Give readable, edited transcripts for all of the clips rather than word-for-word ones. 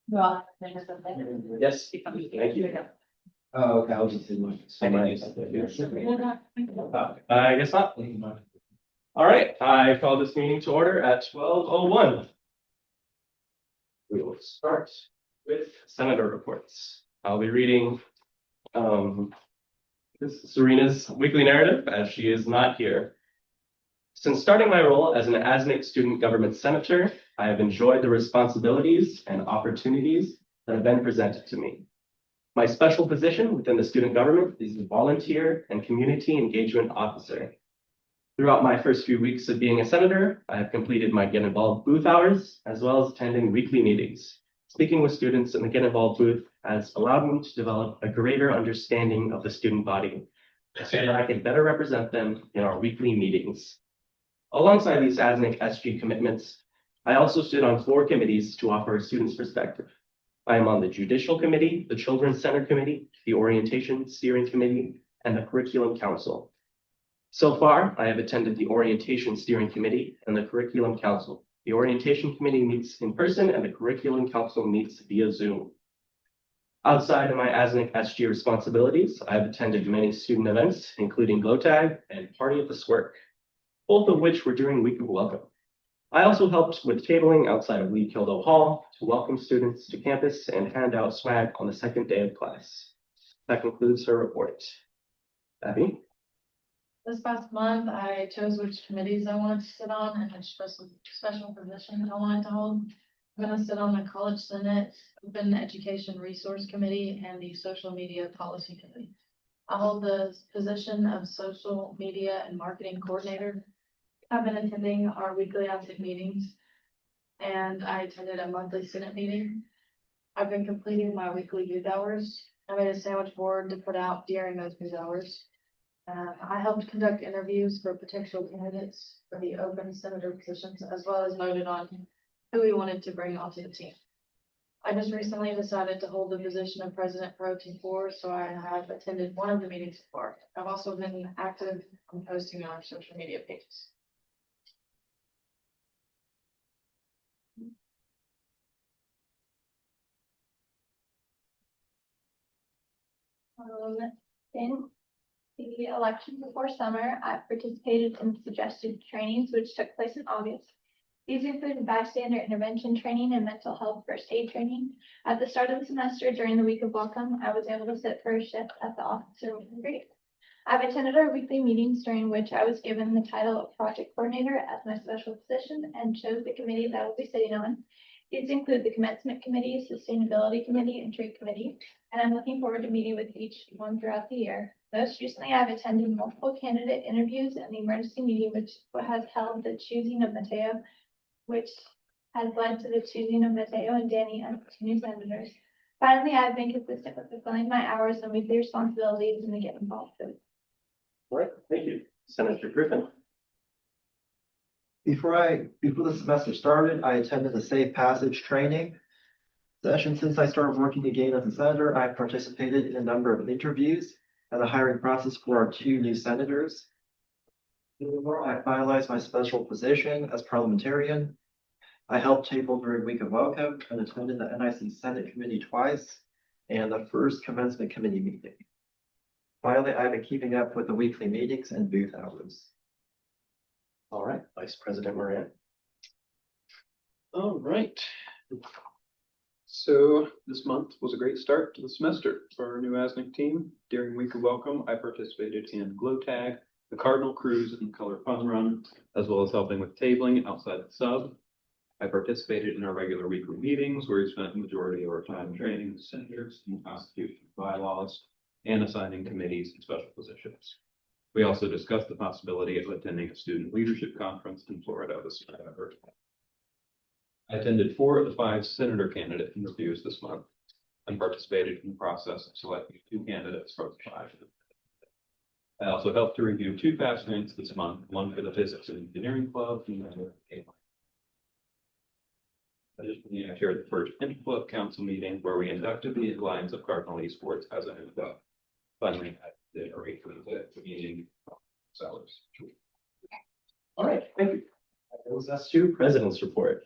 Well, Yes, thank you. Oh, okay, I'll just do mine. I guess not. All right, I call this meeting to order at 12:01. We will start with senator reports. I'll be reading this is Serena's weekly narrative as she is not here. Since starting my role as an ASNIC student government senator, I have enjoyed the responsibilities and opportunities that have been presented to me. My special position within the student government is the volunteer and community engagement officer. Throughout my first few weeks of being a senator, I have completed my Get Involved booth hours, as well as attending weekly meetings. Speaking with students in the Get Involved booth has allowed me to develop a greater understanding of the student body, so that I can better represent them in our weekly meetings. Alongside these ASNIC SG commitments, I also sit on 4 committees to offer a student's perspective. I am on the Judicial Committee, the Children's Center Committee, the Orientation Steering Committee, and the Curriculum Council. So far, I have attended the Orientation Steering Committee and the Curriculum Council. The Orientation Committee meets in person and the Curriculum Council meets via Zoom. Outside of my ASNIC SG responsibilities, I have attended many student events, including GLOTAG and Party of the Swerk, both of which were during Week of Welcome. I also helped with tabling outside of Lee Kildo Hall to welcome students to campus and hand out swag on the second day of class. That concludes her report. Abby? this past month, I chose which committees I wanted to sit on and which special positions I wanted to hold. I'm going to sit on the College Senate, Open Education Resource Committee, and the Social Media Policy Committee. I hold the position of Social Media and Marketing Coordinator. I've been attending our weekly ASNIC meetings, and I attended a monthly Senate meeting. I've been completing my weekly youth hours. I made a sandwich board to put out during those youth hours. I helped conduct interviews for potential candidates for the open senator positions, as well as voted on who we wanted to bring onto the team. I just recently decided to hold the position of President Pro Tem 4, so I have attended one of the meetings so far. I've also been active on posting on our social media pages. In the election before summer, I participated in suggested trainings which took place in August. These included bystander intervention training and mental health first aid training. At the start of the semester, during the week of welcome, I was able to sit for a shift at the officer meet and greet. I've attended our weekly meetings during which I was given the title of project coordinator as my special position and chose the committees I will be sitting on. These include the commencement committee, sustainability committee, and trade committee, and I'm looking forward to meeting with each one throughout the year. Most recently, I've attended multiple candidate interviews and the emergency meeting, which has held the choosing of Mateo, which has led to the choosing of Mateo and Danny as new senators. Finally, I've been consistent with fulfilling my hours and weekly responsibilities in the Get Involved group. All right, thank you. Senator Griffin. Before the semester started, I attended the Safe Passage training session. Since I started working again as a senator, I participated in a number of interviews and the hiring process for our 2 new senators. Furthermore, I finalized my special position as parliamentarian. I helped table during Week of Welcome and attended the NIC Senate Committee twice and the first commencement committee meeting. Finally, I've been keeping up with the weekly meetings and booth hours. All right, Vice President Moran. All right. So this month was a great start to the semester for our new ASNIC team. During Week of Welcome, I participated in GLOTAG, the Cardinal Cruise, and Color Fun Run, as well as helping with tabling outside the sub. I participated in our regular weekly meetings where we spent the majority of our time training the senators in constitution bylaws and assigning committees and special positions. We also discussed the possibility of attending a student leadership conference in Florida this November. I attended 4 of the 5 senator candidate interviews this month and participated in the process of selecting 2 candidates from the 5. I also helped to review 2 fast grants this month, one for the Physics and Engineering Club and another for the A-Line. Additionally, I chaired the first Interclub Council meeting where we inducted the Alliance of Cardinal Esports as a new club. Finally, I did a rate for the meeting sellers. All right, thank you. That brings us to President's Report.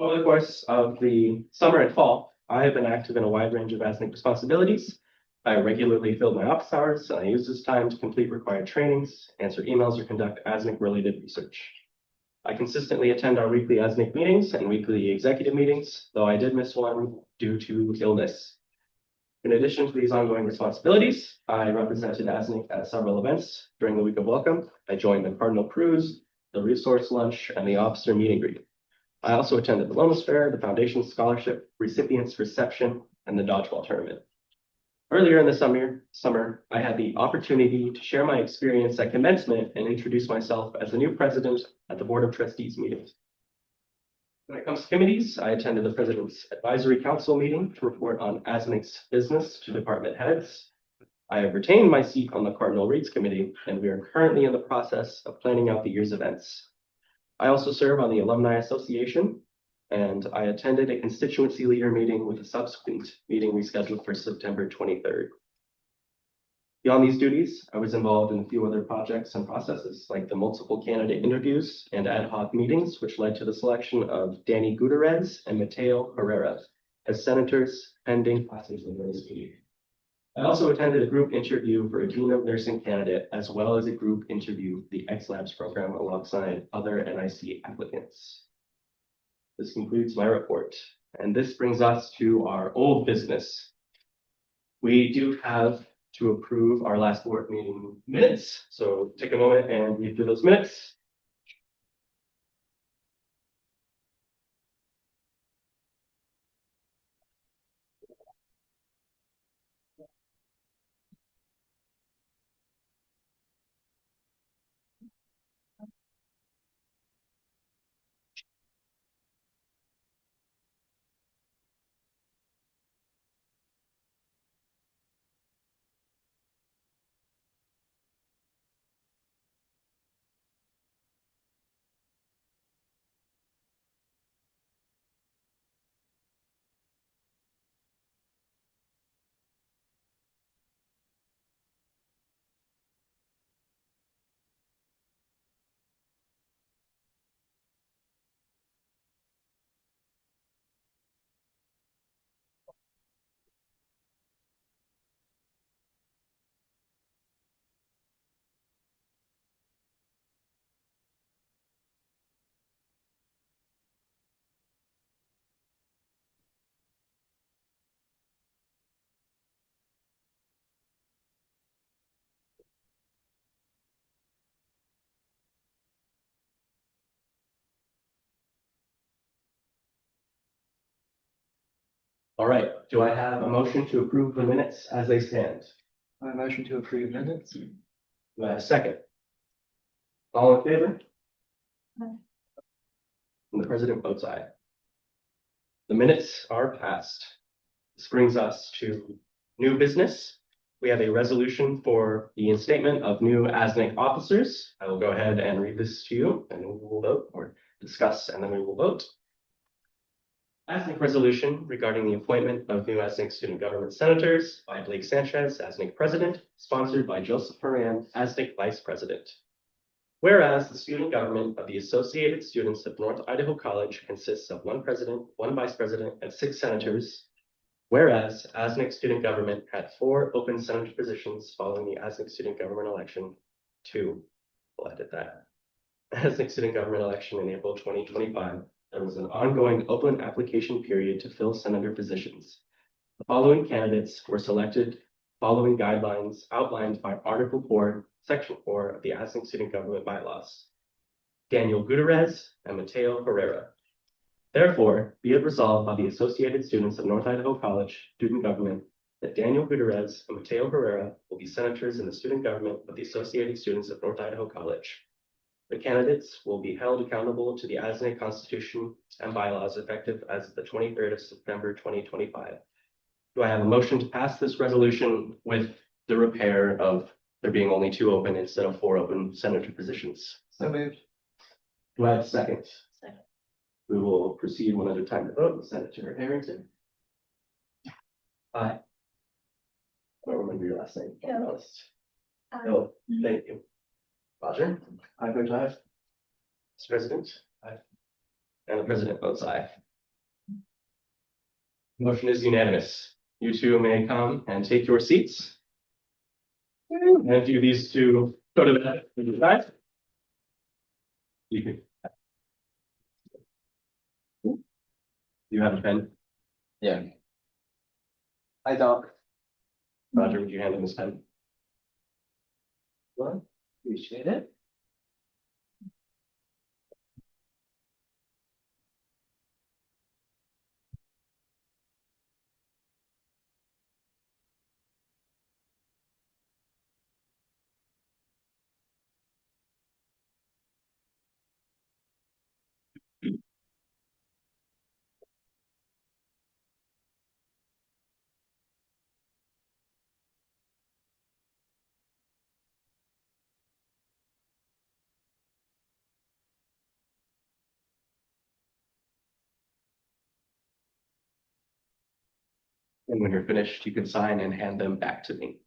Over the course of the summer and fall, I have been active in a wide range of ASNIC responsibilities. I regularly fill my office hours, and I use this time to complete required trainings, answer emails, or conduct ASNIC-related research. I consistently attend our weekly ASNIC meetings and weekly executive meetings, though I did miss one due to illness. In addition to these ongoing responsibilities, I represented ASNIC at several events during the week of welcome. I joined the Cardinal Cruise, the Resource Lunch, and the Officer Meet and Greet. I also attended the Wellness Fair, the Foundation Scholarship, Recipients Reception, and the Dodgeball Tournament. Earlier in the summer, I had the opportunity to share my experience at commencement and introduce myself as the new president at the Board of Trustees meetings. When it comes to committees, I attended the President's Advisory Council meeting to report on ASNIC's business to department heads. I have retained my seat on the Cardinal Reads Committee, and we are currently in the process of planning out the year's events. I also serve on the Alumni Association, and I attended a constituency leader meeting with a subsequent meeting we scheduled for September 23rd. Beyond these duties, I was involved in a few other projects and processes, like the multiple candidate interviews and ad hoc meetings, which led to the selection of Danny Gutierrez and Mateo Herrera as senators pending passage of this meeting. I also attended a group interview for a Dean of Nursing candidate, as well as a group interview for the X-Labs program alongside other NIC applicants. This concludes my report, and this brings us to our old business. We do have to approve our last board meeting minutes, so take a moment and read through those minutes. All right, do I have a motion to approve the minutes as they stand? I motion to approve minutes. Do I have a second? All in favor? Aye. And the president votes aye. The minutes are passed. This brings us to new business. We have a resolution for the instatement of new ASNIC officers. I will go ahead and read this to you, and we will vote or discuss, and then we will vote. ASNIC resolution regarding the appointment of new ASNIC student government senators by Blake Sanchez, ASNIC president, sponsored by Joseph Moran, ASNIC vice president. Whereas the student government of the Associated Students of North Idaho College consists of one president, one vice president, and 6 senators. Whereas ASNIC student government had 4 open senator positions following the ASNIC student government election, 2. We'll edit that. ASNIC student government election in April 2025. There was an ongoing open application period to fill senator positions. The following candidates were selected following guidelines outlined by Article 4, Section 4 of the ASNIC Student Government Bylaws. Daniel Gutierrez and Mateo Herrera. Therefore, be it resolved by the Associated Students of North Idaho College Student Government that Daniel Gutierrez and Mateo Herrera will be senators in the student government of the Associated Students of North Idaho College. The candidates will be held accountable to the ASNIC Constitution and bylaws effective as of the 23rd of September 2025. Do I have a motion to pass this resolution with the repair of there being only 2 open instead of 4 open senator positions? So moved. Do I have a second? Second. We will proceed one at a time to vote. Senator Harrington. Aye. I don't remember your last name. Hill. Honest. Aye. Hill. Thank you. Roger. I vote aye. Mr. President. Aye. And the president votes aye. Motion is unanimous. You two may come and take your seats. And do these two go to the side. You can. You have a pen? Yeah. I don't. Roger, would you hand him this pen? Well, appreciate it. And when you're finished, you can sign and hand them back to me.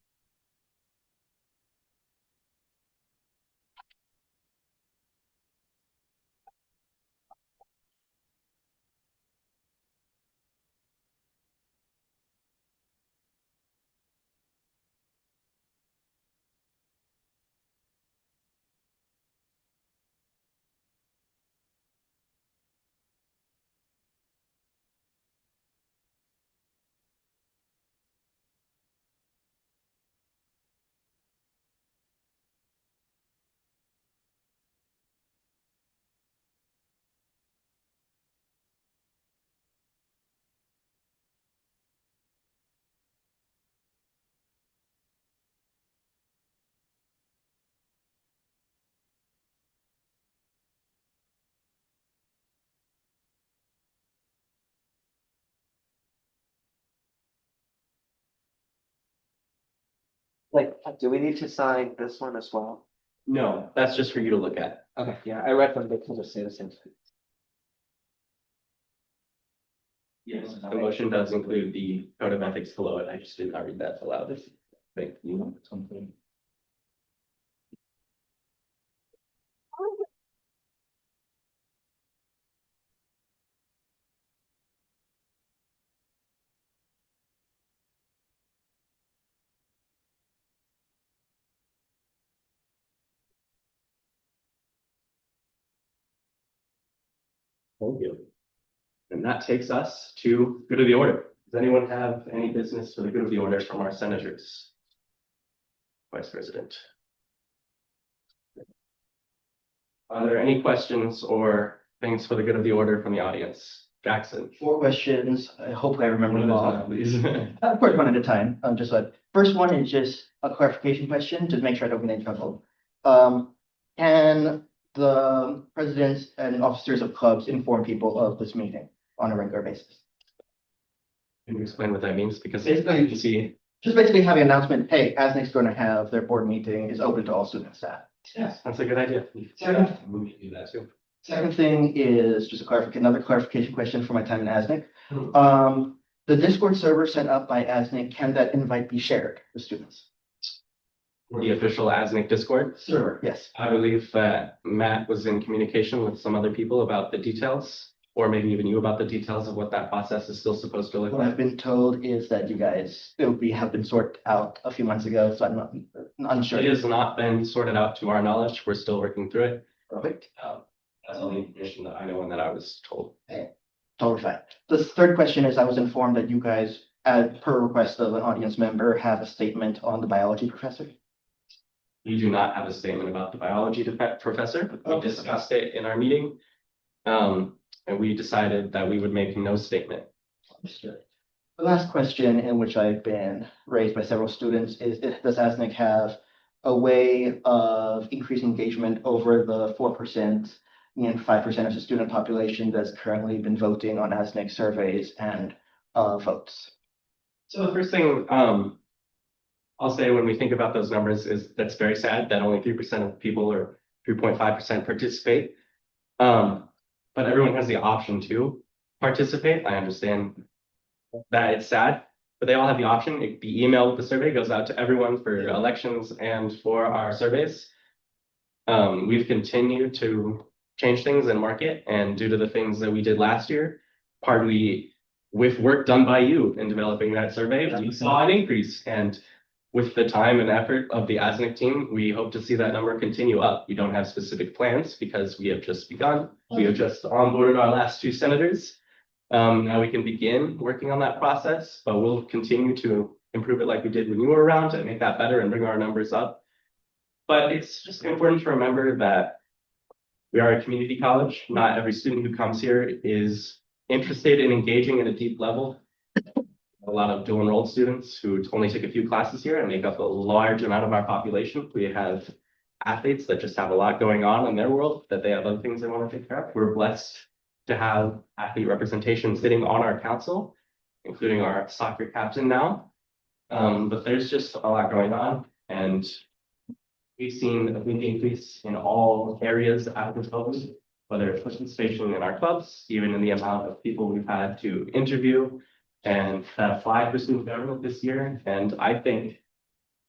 Like, do we need to sign this one as well? No, that's just for you to look at. Okay, yeah, I read them, they can just say the same thing. Yes, the motion does include the code of ethics below it. I just did not read that aloud. Thank you. Something. Thank you. And that takes us to good of the order. Does anyone have any business for the good of the order from our senators? Vice President. Are there any questions or things for the good of the order from the audience? Jackson. 4 questions. Hopefully I remember One them at a all. time, please. Of course, one at a time. Just like, first one is just a clarification question to make sure I don't get in trouble. Can the presidents and officers of clubs inform people of this meeting on a regular basis? Can you explain what that means? Because Basically- you see. Just basically having an announcement, hey, ASNIC's going to have their board meeting is open to all student and staff. Yes, that's a good idea. Second. We can do that too. Second thing is just another clarification question for my time in ASNIC. Mhm. The Discord server set up by ASNIC, can that invite be shared with students? The official ASNIC Discord. Server, yes. I believe that Matt was in communication with some other people about the details, or maybe even you about the details of what that process is still supposed to look What I've like. been told is that you guys, we have been sorted out a few months ago, so I'm not unsure. It has not been sorted out to our knowledge. We're still working through it. Perfect. That's all the information that I know and that I was told. Totally fine. The third question is, I was informed that you guys, per request of an audience member, have a statement on the biology professor. We do not have a statement about the biology professor. We Okay. discussed it in our meeting. And we decided that we would make no statement. Understood. The last question, in which I've been raised by several students, is does ASNIC have a way of increasing engagement over the 4% and 5% of the student population that's currently been voting on ASNIC surveys and votes? So the first thing I'll say when we think about those numbers is that's very sad that only 3% of people or 3.5% participate. But everyone has the option to participate. I understand that it's sad, but they all have the option. The email with the survey goes out to everyone for elections and for our surveys. We've continued to change things and market, and due to the things that we did last year, partly with work done by you in developing that survey, we saw an increase. And with the time and effort of the ASNIC team, we hope to see that number continue up. We don't have specific plans because we have just begun. We have just onboarded our last 2 senators. Now we can begin working on that process, but we'll continue to improve it like we did when you were around and make that better and bring our numbers up. But it's just important to remember that we are a community college. Not every student who comes here is interested in engaging at a deep level. A lot of dual enrolled students who only take a few classes here and make up a large amount of our population. We have athletes that just have a lot going on in their world, that they have other things they want to take care of. We're blessed to have athlete representation sitting on our council, including our soccer captain now. But there's just a lot going on, and we've seen a big increase in all areas after COVID, whether it's participation in our clubs, even in the amount of people we've had to interview and apply for student government this year. And I think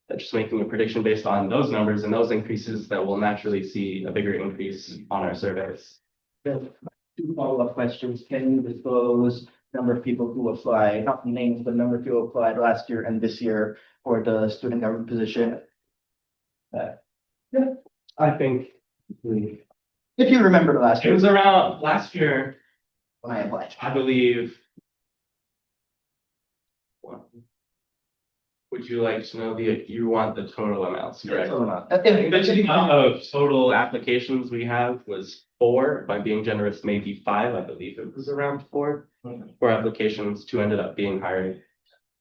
that just making a prediction based on those numbers and those increases, that we'll naturally see a bigger increase on our surveys. 2 follow-up questions. Can you disclose number of people who applied, not names, but number of people who applied last year and this year for the student government position? I think If you remember last it year, was around last year, when I applied. I believe. Would you like to know you want the total amounts, correct? I think the amount of total applications we have was 4, by being generous, maybe 5. I believe it was around 4. 4 applications, 2 ended up being hired.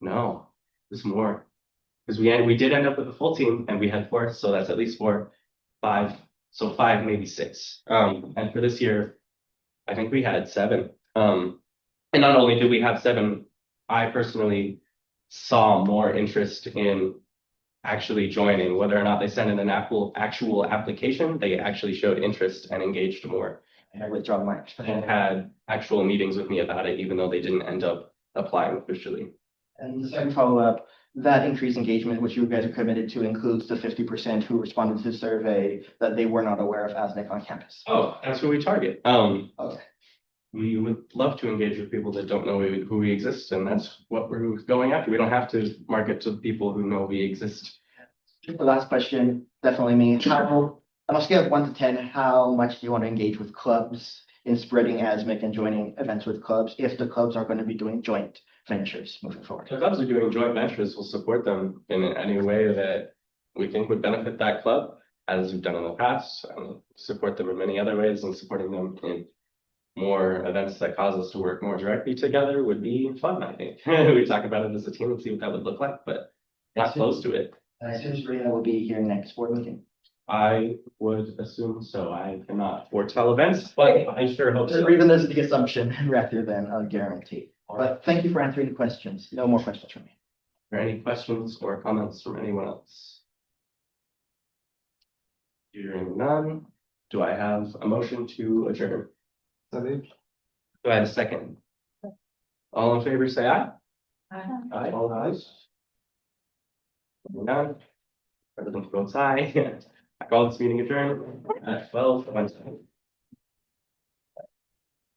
No, there's more. Because we did end up with a full team and we had 4, so that's at least 4, 5, so 5, maybe 6. And for this year, I think we had 7. And not only did we have 7, I personally saw more interest in actually joining, whether or not they sent in an actual application, they actually showed interest and engaged more. I withdraw my. And had actual meetings with me about it, even though they didn't end up applying officially. And the second follow-up, that increased engagement, which you guys are committed to, includes the 50% who responded to the survey that they were not aware of ASNIC on campus. Oh, that's who we target. Okay. We would love to engage with people that don't know who we exist, and that's what we're going after. We don't have to market to people who know we exist. The last question, definitely me. On a scale of 1 to 10, how much do you want to engage with clubs in spreading ASNIC and joining events with clubs if the clubs are going to be doing joint ventures moving forward? If clubs are doing joint ventures, we'll support them in any way that we think would benefit that club, as we've done in the past. Support them in many other ways, and supporting them in more events that cause us to work more directly together would be fun, I think. We talk about it as a team and see what that would look like, but not close to it. I assume Sabrina will be here next board meeting. I would assume so. I cannot foretell events, but I sure hope so. Or even this is the assumption rather than a guarantee. But thank you for answering the questions. No more questions from me. Are there any questions or comments from anyone else? Hearing none, do I have a motion to adjourn? Do I have a second? All in favor, say aye. Aye. All ayes. None. President votes aye. I call this meeting adjourned at 12:20.